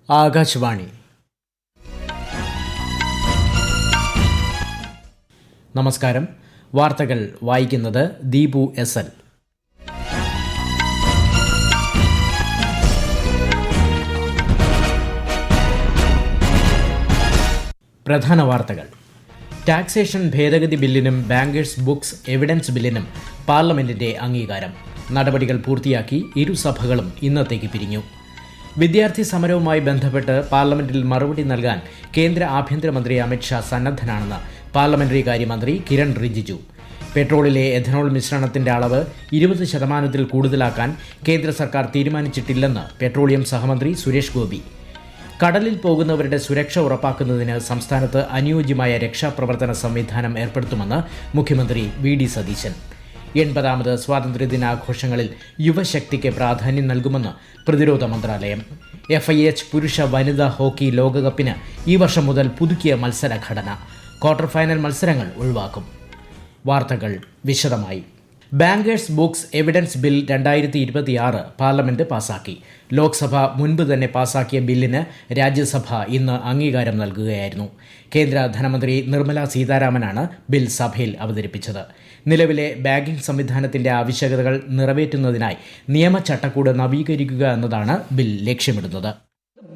ആകാശവാണി. നമസ്കാരം. വാർത്തകൾ വായിക്കുന്നത് ദീപു എസ് എൽ. പ്രധാന വാർത്തകൾ. ടാക്സേഷൻ ഭേദഗതി ബില്ലിനും ബാങ്കേഴ്സ് ബുക്സ് എവിഡൻസ് ബില്ലിനും പാർലമെന്റിന്റെ അംഗീകാരം. നടപടികൾ പൂർത്തിയാക്കി ഇരുസഭകളും ഇന്നത്തേക്ക് പിരിഞ്ഞു. വിദ്യാർത്ഥി സമരവുമായി ബന്ധപ്പെട്ട് പാർലമെന്റിൽ മറുപടി നൽകാൻ കേന്ദ്ര ആഭ്യന്തരമന്ത്രി അമിത്ഷാ സന്നദ്ധനാണെന്ന് പാർലമെന്ററി കാര്യമന്ത്രി കിരൺ റിജിജു. പെട്രോളിലെ എഥനോൾ മിശ്രണത്തിന്റെ അളവ് 20% കൂടുതലാക്കാൻ കേന്ദ്ര സർക്കാർ തീരുമാനിച്ചിട്ടില്ലെന്ന് പെട്രോളിയം സഹമന്ത്രി സുരേഷ് ഗോപി. കടലിൽ പോകുന്നവരുടെ സുരക്ഷ ഉറപ്പാക്കുന്നതിന് സംസ്ഥാനത്ത് അനുയോജ്യമായ രക്ഷാപ്രവർത്തന സംവിധാനം ഏർപ്പെടുത്തുമെന്ന് മുഖ്യമന്ത്രി വി.ഡി. സതീശൻ. 80ാമത് സ്വാതന്ത്ര്യദിനാഘോഷങ്ങളിൽ യുവശക്തിക്ക് പ്രാധാന്യം നൽകുമെന്ന് പ്രതിരോധ മന്ത്രാലയം. FIH പുരുഷ വനിതാ ഹോക്കി ലോകകപ്പിന് ഈ വർഷം മുതൽ പുതുക്കിയ മത്സരഘടന. ക്വാർട്ടർ ഫൈനൽ മത്സരങ്ങൾ ഒഴിവാക്കും. വാർത്തകൾ വിശദമായി. Bankers books evidence bill 2026 parliament പാസാക്കി. ലോക്സഭ മുൻപ് തന്നെ പാസാക്കിയ ബില്ലിന് രാജ്യസഭ ഇന്ന് അംഗീകാരം നൽകുകയായിരുന്നു. കേന്ദ്ര ധനമന്ത്രി നിർമ്മല സീതാരാമനാണ് ബിൽ സഭയിൽ അവതരിപ്പിച്ചത്. നിലവിലെ ബാങ്കിംഗ് സംവിധാനത്തിന്റെ ആവശ്യകതകൾ നിറവേറ്റുന്നതിനായി നിയമചട്ടക്കൂട് നവീകരിക്കുക എന്നതാണ് ബിൽ ലക്ഷ്യമിടുന്നത്.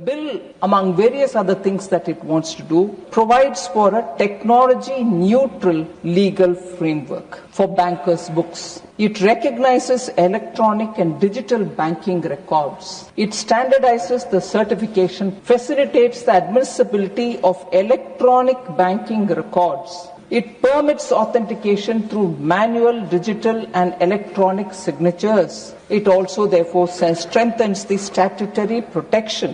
Bill, among various other things that it wants to do, provides for a technology-neutral legal framework for bankers' books. It recognizes electronic and digital banking records. It standardizes the certification, facilitates the admissibility of electronic banking records. It permits authentication through manual, digital and electronic signatures. It also therefore strengthens the statutory protection.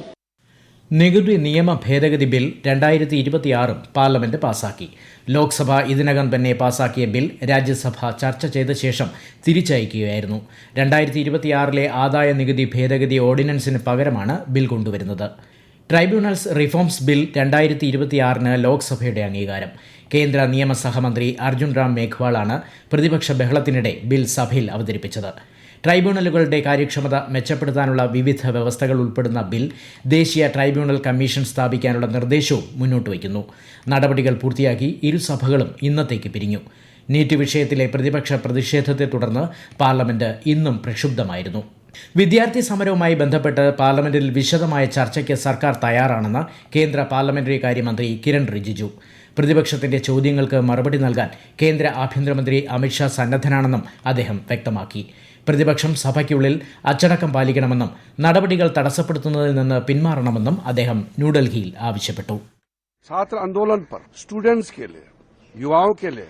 നികുതി നിയമ ഭേദഗതി bill 2026 parliament പാസാക്കി. ലോക്സഭ ഇതിനകം തന്നെ പാസാക്കിയ bill Rajya Sabha ചർച്ച ചെയ്ത ശേഷം തിരിച്ചയക്കുകയായിരുന്നു. 2026 ആദായ നികുതി ഭേദഗതി ഓർഡിനൻസിന് പകരമാണ് ബിൽ കൊണ്ടുവരുന്നത്. ട്രൈബ്യൂണൽസ് റിഫോംസ് ബിൽ 2026 ലോക്സഭയുടെ അംഗീകാരം. കേന്ദ്ര നിയമ സഹമന്ത്രി അർജുൻ റാം മേഘ്വാളാണ് പ്രതിപക്ഷ ബഹളത്തിനിടെ ബിൽ സഭയിൽ അവതരിപ്പിച്ചത്. ട്രൈബ്യൂണലുകളുടെ കാര്യക്ഷമത മെച്ചപ്പെടുത്താനുള്ള വിവിധ വ്യവസ്ഥകൾ ഉൾപ്പെടുന്ന ബിൽ ദേശീയ ട്രൈബ്യൂണൽ കമ്മീഷൻ സ്ഥാപിക്കാനുള്ള നിർദ്ദേശവും മുന്നോട്ട് വയ്ക്കുന്നു. നടപടികൾ പൂർത്തിയാക്കി ഇരുസഭകളും ഇന്നത്തേക്ക് പിരിഞ്ഞു. നീറ്റ് വിഷയത്തിലെ പ്രതിപക്ഷ പ്രതിഷേധത്തെ തുടർന്ന് പാർലമെന്റ് ഇന്നും പ്രക്ഷുബ്ധമായിരുന്നു. വിദ്യാർത്ഥി സമരവുമായി ബന്ധപ്പെട്ട് പാർലമെന്റിൽ വിശദമായ ചർച്ചയ്ക്ക് സർക്കാർ തയ്യാറാണെന്ന് കേന്ദ്ര പാർലമെന്ററി കാര്യമന്ത്രി കിരൺ റിജിജു. പ്രതിപക്ഷത്തിന്റെ ചോദ്യങ്ങൾക്ക് മറുപടി നൽകാൻ കേന്ദ്ര ആഭ്യന്തരമന്ത്രി അമിത്ഷാ സന്നദ്ധനാണെന്നും അദ്ദേഹം വ്യക്തമാക്കി. പ്രതിപക്ഷം സഭയ്ക്കുള്ളിൽ അച്ചടക്കം പാലിക്കണമെന്നും നടപടികൾ തടസ്സപ്പെടുത്തുന്നതിൽ നിന്ന് പിന്മാറണമെന്നും അദ്ദേഹം ന്യൂഡൽഹിയിൽ ആവശ്യപ്പെട്ടു. छात्र आंदोलन पर स्टूडेंट्स के लिए, युवाओं के लिए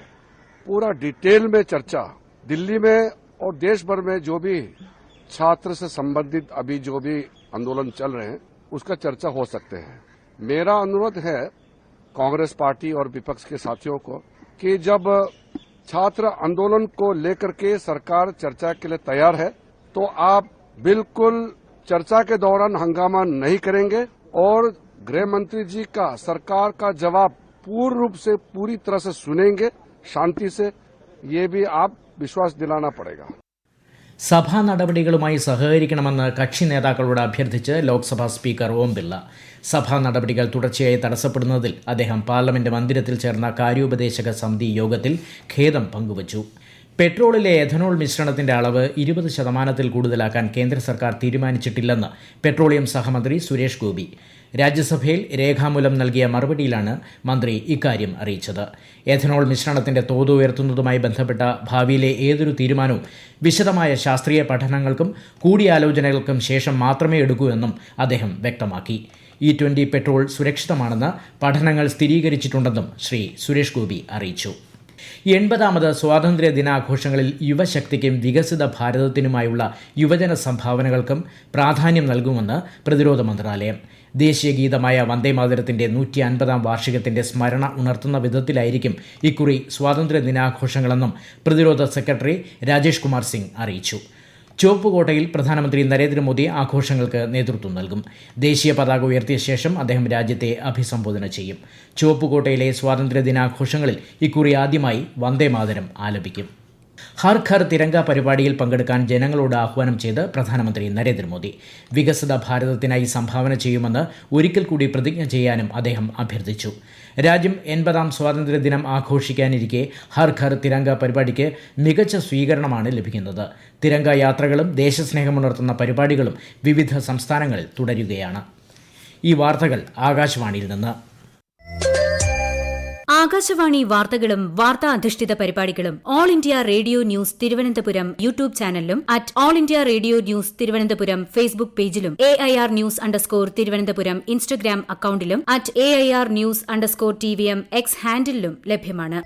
पूरा डिटेल में चर्चा दिल्ली में और देश भर में जो भी छात्र से संबंधित अभी जो भी आंदोलन चल रहे हैं उसका चर्चा हो सकते हैं. मेरा अनुरोध है कांग्रेस पार्टी और विपक्ष के साथियों को कि जब छात्र आंदोलन को लेकर के सरकार चर्चा के लिए तैयार है तो आप बिल्कुल चर्चा के दौरान हंगामा नहीं करेंगे और गृह मंत्री जी का सरकार का जवाब पूर्ण रूप से पूरी तरह से सुनेंगे शांति से. ये भी आप विश्वास दिलाना पड़ेगा. സഭാ നടപടികളുമായി സഹകരിക്കണമെന്ന് കക്ഷി നേതാക്കളോട് അഭ്യർത്ഥിച്ച് ലോക്സഭാ സ്പീക്കർ ഓം ബിർള. സഭാ നടപടികൾ തുടർച്ചയായി തടസ്സപ്പെടുന്നതിൽ അദ്ദേഹം പാർലമെന്റ് മന്ദിരത്തിൽ ചേർന്ന കാര്യോപദേശക സമിതി യോഗത്തിൽ ഖേദം പങ്കുവച്ചു. പെട്രോളിലെ എഥനോൾ മിശ്രണത്തിന്റെ അളവ് 20% കൂടുതലാക്കാൻ കേന്ദ്ര സർക്കാർ തീരുമാനിച്ചിട്ടില്ലെന്ന് പെട്രോളിയം സഹമന്ത്രി സുരേഷ് ഗോപി. രാജ്യസഭയിൽ രേഖാമൂലം നൽകിയ മറുപടിയിലാണ് മന്ത്രി ഇക്കാര്യം അറിയിച്ചത്. എഥനോൾ മിശ്രണത്തിന്റെ തോത് ഉയർത്തുന്നതുമായി ബന്ധപ്പെട്ട ഭാവിയിലെ ഏതൊരു തീരുമാനവും വിശദമായ ശാസ്ത്രീയ പഠനങ്ങൾക്കും കൂടിയാലോചനകൾക്കും ശേഷം മാത്രമേ എടുക്കൂ എന്നും അദ്ദേഹം വ്യക്തമാക്കി. E20 പെട്രോൾ സുരക്ഷിതമാണെന്ന് പഠനങ്ങൾ സ്ഥിരീകരിച്ചിട്ടുണ്ടെന്നും ശ്രീ സുരേഷ് ഗോപി അറിയിച്ചു. 80ാമത് സ്വാതന്ത്ര്യ ദിനാഘോഷങ്ങളിൽ യുവശക്തിക്കും വികസിത ഭാരതത്തിനുമായുള്ള യുവജന സംഭാവനകൾക്കും പ്രാധാന്യം നൽകുമെന്ന് പ്രതിരോധ മന്ത്രാലയം. ദേശീയ ഗീതമായ വന്ദേമാതരത്തിന്റെ 150ാം വാർഷികത്തിന്റെ സ്മരണ ഉണർത്തുന്ന വിധത്തിലായിരിക്കും ഇക്കുറി സ്വാതന്ത്ര്യ ദിനാഘോഷങ്ങളെന്നും പ്രതിരോധ സെക്രട്ടറി രാജേഷ് കുമാർ സിംഗ് അറിയിച്ചു. ചുവപ്പുകോട്ടയിൽ പ്രധാനമന്ത്രി നരേന്ദ്രമോദി ആഘോഷങ്ങൾക്ക് നേതൃത്വം നൽകും. ദേശീയ പതാക ഉയർത്തിയ ശേഷം അദ്ദേഹം രാജ്യത്തെ അഭിസംബോധന ചെയ്യും. ചുവപ്പുകോട്ടയിലെ സ്വാതന്ത്ര്യ ദിനാഘോഷങ്ങളിൽ ഇക്കുറി ആദ്യമായി വന്ദേമാതരം ആലപിക്കും. ഹർ ഘർ തിരങ്ക പരിപാടിയിൽ പങ്കെടുക്കാൻ ജനങ്ങളോട് ആഹ്വാനം ചെയ്ത് പ്രധാനമന്ത്രി നരേന്ദ്രമോദി. വികസിത ഭാരതത്തിനായി സംഭാവന ചെയ്യുമെന്ന് ഒരിക്കൽ കൂടി പ്രതിജ്ഞ ചെയ്യാനും അദ്ദേഹം അഭ്യർത്ഥിച്ചു. രാജ്യം 80ാം സ്വാതന്ത്ര്യദിനം ആഘോഷിക്കാനിരിക്കെ ഹർ ഘർ തിരങ്ക പരിപാടിക്ക് മികച്ച സ്വീകരണമാണ് ലഭിക്കുന്നത്. തിരങ്ക യാത്രകളും ദേശസ്നേഹമുണർത്തുന്ന പരിപാടികളും വിവിധ സംസ്ഥാനങ്ങളിൽ തുടരുകയാണ്. ഈ വാർത്തകൾ ആകാശവാണിയിൽ നിന്ന്. ആകാശവാണി വാർത്തകളും വാർത്താ അധിഷ്ഠിത പരിപാടികളും All India Radio News Thiruvananthapuram YouTube ചാനലിലും All India Radio News Thiruvananthapuram Facebook പേജിലും AIR ന്യൂസ് _തിരുവനന്തപുരം ഇൻസ്റ്റഗ്രാം അക്കൌണ്ടിലും AIR ന്യൂസ് _TVM എക്സ് ഹാൻഡിലും ലഭ്യമാണ്.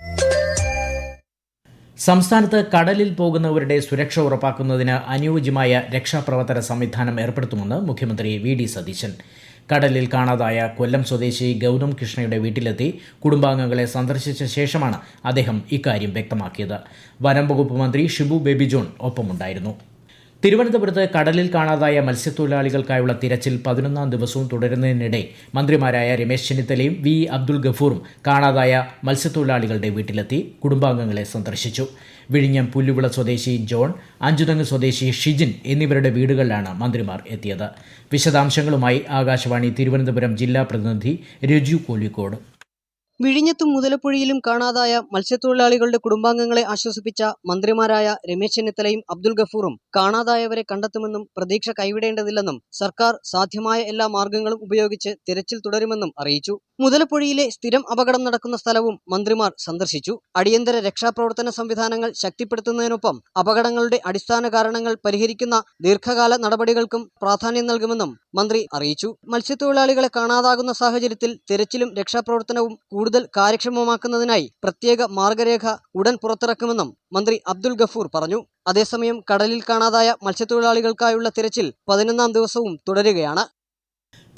സംസ്ഥാനത്ത് കടലിൽ പോകുന്നവരുടെ സുരക്ഷ ഉറപ്പാക്കുന്നതിന് അനുയോജ്യമായ രക്ഷാപ്രവർത്തന സംവിധാനം ഏർപ്പെടുത്തുമെന്ന് മുഖ്യമന്ത്രി VD സതീശൻ. കടലിൽ കാണാതായ കൊല്ലം സ്വദേശി ഗൌതം കൃഷ്ണയുടെ വീട്ടിലെത്തി കുടുംബാംഗങ്ങളെ സന്ദർശിച്ച ശേഷമാണ് അദ്ദേഹം ഇക്കാര്യം വ്യക്തമാക്കിയത്. വനം വകുപ്പ് മന്ത്രി ഷിബു ബേബി ജോൺ ഒപ്പമുണ്ടായിരുന്നു. തിരുവനന്തപുരത്ത് കടലിൽ കാണാതായ മത്സ്യത്തൊഴിലാളികൾക്കായുള്ള തിരച്ചിൽ 11ാം ദിവസവും തുടരുന്നതിനിടെ മന്ത്രിമാരായ രമേശ് ചെന്നിത്തലയും V അബ്ദുൽ ഗഫൂറും കാണാതായ മത്സ്യത്തൊഴിലാളികളുടെ വീട്ടിലെത്തി കുടുംബാംഗങ്ങളെ സന്ദർശിച്ചു. വിഴിഞ്ഞം പുല്ലുവിള സ്വദേശി ജോൺ, അഞ്ചുതെങ്ങ് സ്വദേശി ഷിജിൻ എന്നിവരുടെ വീടുകളിലാണ് മന്ത്രിമാർ എത്തിയത്. വിശദാംശങ്ങളുമായി ആകാശവാണി തിരുവനന്തപുരം ജില്ലാ പ്രതിനിധി രജു കോലിക്കോട്. വിഴിഞ്ഞത്തും മുതലപ്പുഴയിലും കാണാതായ മത്സ്യത്തൊഴിലാളികളുടെ കുടുംബാംഗങ്ങളെ ആശ്വസിപ്പിച്ച മന്ത്രിമാരായ രമേശ് ചെന്നിത്തലയും അബ്ദുൽ ഗഫൂറും കാണാതായവരെ കണ്ടെത്തുമെന്നും പ്രതീക്ഷ കൈവിടേണ്ടതില്ലെന്നും സർക്കാർ സാധ്യമായ എല്ലാ മാർഗങ്ങളും ഉപയോഗിച്ച് തിരച്ചിൽ തുടരുമെന്നും അറിയിച്ചു. മുതലപ്പുഴയിലെ സ്ഥിരം അപകടം നടക്കുന്ന സ്ഥലവും മന്ത്രിമാർ സന്ദർശിച്ചു. അടിയന്തര രക്ഷാപ്രവർത്തന സംവിധാനങ്ങൾ ശക്തിപ്പെടുത്തുന്നതിനൊപ്പം അപകടങ്ങളുടെ അടിസ്ഥാന കാരണങ്ങൾ പരിഹരിക്കുന്ന ദീർഘകാല നടപടികൾക്കും പ്രാധാന്യം നൽകുമെന്നും മന്ത്രി അറിയിച്ചു. മത്സ്യത്തൊഴിലാളികളെ കാണാതാകുന്ന സാഹചര്യത്തിൽ തിരച്ചിലും രക്ഷാപ്രവർത്തനവും കൂടുതൽ കാര്യക്ഷമമാക്കുന്നതിനായി പ്രത്യേക മാർഗരേഖ ഉടൻ പുറത്തിറക്കുമെന്നും മന്ത്രി അബ്ദുൽ ഗഫൂർ പറഞ്ഞു. അതേസമയം കടലിൽ കാണാതായ മത്സ്യത്തൊഴിലാളികൾക്കായുള്ള തിരച്ചിൽ 11ാം ദിവസവും തുടരുകയാണ്.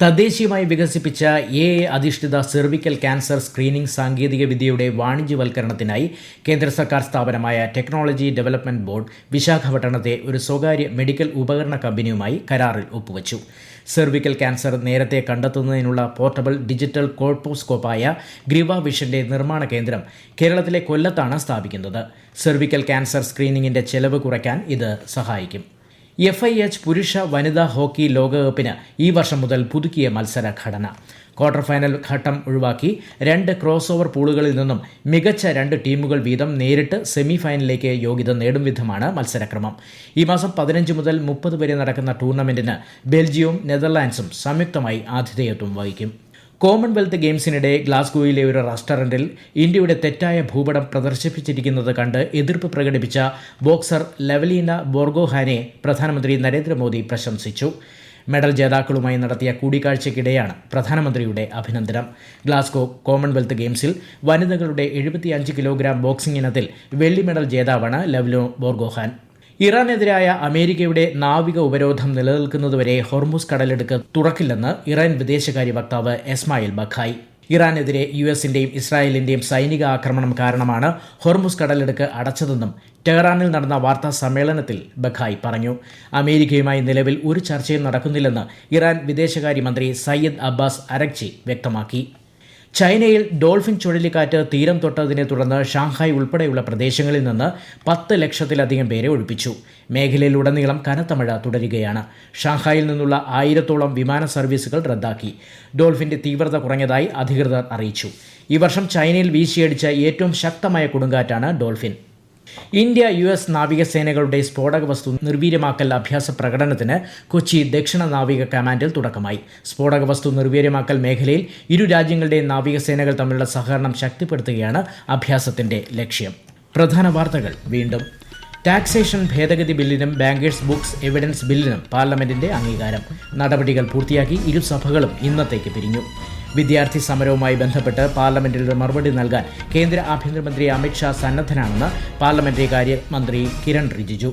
തദ്ദേശീയമായി വികസിപ്പിച്ച AI അധിഷ്ഠിത സെർവിക്കൽ ക്യാൻസർ സ്ക്രീനിംഗ് സാങ്കേതിക വിദ്യയുടെ വാണിജ്യവൽക്കരണത്തിനായി കേന്ദ്ര സർക്കാർ സ്ഥാപനമായ ടെക്നോളജി ഡെവലപ്മെന്റ് ബോർഡ് വിശാഖപട്ടണത്തെ ഒരു സ്വകാര്യ മെഡിക്കൽ ഉപകരണ കമ്പനിയുമായി കരാറിൽ ഒപ്പുവച്ചു. സെർവിക്കൽ ക്യാൻസർ നേരത്തെ കണ്ടെത്തുന്നതിനുള്ള പോർട്ടബിൾ ഡിജിറ്റൽ കോൾപോസ്കോപ്പായ ഗ്രീവ വിഷന്റെ നിർമ്മാണ കേന്ദ്രം കേരളത്തിലെ കൊല്ലത്താണ് സ്ഥാപിക്കുന്നത്. സെർവിക്കൽ ക്യാൻസർ സ്ക്രീനിംഗിന്റെ ചെലവ് കുറയ്ക്കാൻ ഇത് സഹായിക്കും. FIH പുരുഷ വനിതാ ഹോക്കി ലോകകപ്പിന് ഈ വർഷം മുതൽ പുതുക്കിയ മത്സര ഘടന. ക്വാർട്ടർ ഫൈനൽ ഘട്ടം ഒഴിവാക്കി 2 ക്രോസ് ഓവർ പൂളുകളിൽ നിന്നും മികച്ച 2 ടീമുകൾ വീതം നേരിട്ട് സെമി ഫൈനലിലേക്ക് യോഗ്യത നേടും വിധമാണ് മത്സരക്രമം. ഈ മാസം 15 മുതൽ 30 വരെ നടക്കുന്ന ടൂർണമെന്റിന് ബെൽജിയവും നെതർലാൻഡ്സും സംയുക്തമായി ആതിഥേയത്വം വഹിക്കും. കോമൺവെൽത്ത് ഗെയിംസിനിടെ ഗ്ലാസ്ഗോയിലെ ഒരു റെസ്റ്റോറന്റിൽ ഇന്ത്യയുടെ തെറ്റായ ഭൂപടം പ്രദർശിപ്പിച്ചിരിക്കുന്നത് കണ്ട് എതിർപ്പ് പ്രകടിപ്പിച്ച ബോക്സർ ലവലീന ബോർഗോഹാനെ പ്രധാനമന്ത്രി നരേന്ദ്രമോദി പ്രശംസിച്ചു. മെഡൽ ജേതാക്കളുമായി നടത്തിയ കൂടിക്കാഴ്ചയ്ക്കിടെയാണ് പ്രധാനമന്ത്രിയുടെ അഭിനന്ദനം. ഗ്ലാസ്ഗോ കോമൺവെൽത്ത് ഗെയിംസിൽ വനിതകളുടെ 75 കിലോഗ്രാം ബോക്സിംഗ് ഇനത്തിൽ വെള്ളി മെഡൽ ജേതാവാണ് ലവ്ലിന ബോർഗോഹാൻ. ഇറാനെതിരായ അമേരിക്കയുടെ നാവിക ഉപരോധം നിലനിൽക്കുന്നതുവരെ ഹോർമുസ് കടലിടുക്ക് തുറക്കില്ലെന്ന് ഇറാൻ വിദേശകാര്യ വക്താവ് ഇസ്മായിൽ ബഖായി. ഇറാനെതിരെ US-ന്റെയും ഇസ്രായേലിന്റെയും സൈനിക ആക്രമണം കാരണമാണ് ഹോർമുസ് കടലിടുക്ക് അടച്ചതെന്നും ടെഹ്റാനിൽ നടന്ന വാർത്താ സമ്മേളനത്തിൽ ബഖായി പറഞ്ഞു. അമേരിക്കയുമായി നിലവിൽ ഒരു ചർച്ചയും നടക്കുന്നില്ലെന്ന് ഇറാൻ വിദേശകാര്യമന്ത്രി സയ്യിദ് അബ്ബാസ് അരഗ്ചി വ്യക്തമാക്കി. ചൈനയിൽ ഡോൾഫിൻ ചുഴലിക്കാറ്റ് തീരം തൊട്ടതിനെ തുടർന്ന് ഷാങ്ഹായ് ഉൾപ്പെടെയുള്ള പ്രദേശങ്ങളിൽ നിന്ന് 10 ലക്ഷത്തിലധികം പേരെ ഒഴിപ്പിച്ചു. മേഖലയിലുടനീളം കനത്ത മഴ തുടരുകയാണ്. ഷാങ്ഹായിൽ നിന്നുള്ള 1000-ഓളം വിമാന സർവീസുകൾ റദ്ദാക്കി. ഡോൾഫിന്റെ തീവ്രത കുറഞ്ഞതായി അധികൃതർ അറിയിച്ചു. ഈ വർഷം ചൈനയിൽ വീശിയടിച്ച ഏറ്റവും ശക്തമായ കൊടുങ്കാറ്റാണ് ഡോൾഫിൻ. ഇന്ത്യ US നാവികസേനകളുടെ സ്ഫോടക വസ്തു നിർവീര്യമാക്കൽ അഭ്യാസ പ്രകടനത്തിന് കൊച്ചി ദക്ഷിണ നാവിക കമാൻഡിൽ തുടക്കമായി. സ്ഫോടക വസ്തു നിർവീര്യമാക്കൽ മേഖലയിൽ ഇരു രാജ്യങ്ങളുടെയും നാവികസേനകൾ തമ്മിലുള്ള സഹകരണം ശക്തിപ്പെടുത്തുകയാണ് അഭ്യാസത്തിന്റെ ലക്ഷ്യം. പ്രധാന വാർത്തകൾ വീണ്ടും. ടാക്സേഷൻ ഭേദഗതി ബില്ലിനും ബാങ്കേഴ്സ് ബുക്സ് എവിഡൻസ് ബില്ലിനും പാർലമെന്റിന്റെ അംഗീകാരം. നടപടികൾ പൂർത്തിയാക്കി ഇരുസഭകളും ഇന്നത്തേക്ക് പിരിഞ്ഞു. വിദ്യാർത്ഥി സമരവുമായി ബന്ധപ്പെട്ട് പാർലമെന്റിൽ മറുപടി നൽകാൻ കേന്ദ്ര ആഭ്യന്തരമന്ത്രി അമിത്ഷാ സന്നദ്ധനാണെന്ന് പാർലമെന്ററി കാര്യമന്ത്രി കിരൺ റിജിജു.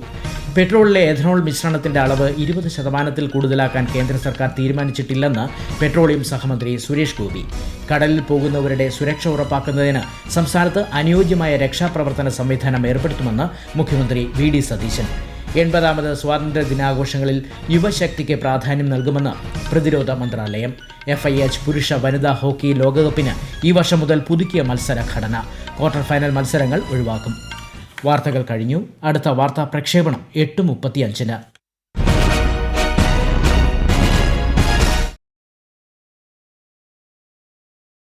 പെട്രോളിലെ എഥനോൾ മിശ്രണത്തിന്റെ അളവ് 20% കൂടുതലാക്കാൻ കേന്ദ്ര സർക്കാർ തീരുമാനിച്ചിട്ടില്ലെന്ന് പെട്രോളിയം സഹമന്ത്രി സുരേഷ് ഗോപി. കടലിൽ പോകുന്നവരുടെ സുരക്ഷ ഉറപ്പാക്കുന്നതിന് സംസ്ഥാനത്ത് അനുയോജ്യമായ രക്ഷാപ്രവർത്തന സംവിധാനം ഏർപ്പെടുത്തുമെന്ന് മുഖ്യമന്ത്രി VD സതീശൻ. 80ാമത് സ്വാതന്ത്ര്യ ദിനാഘോഷങ്ങളിൽ യുവശക്തിക്ക് പ്രാധാന്യം നൽകുമെന്ന് പ്രതിരോധ മന്ത്രാലയം. FIH പുരുഷ വനിതാ ഹോക്കി ലോകകപ്പിന് ഈ വർഷം മുതൽ പുതുക്കിയ മത്സര ഘടന. ക്വാർട്ടർ ഫൈനൽ മത്സരങ്ങൾ ഒഴിവാക്കും. വാർത്തകൾ കഴിഞ്ഞു. അടുത്ത വാർത്താ പ്രക്ഷേപണം 8:35.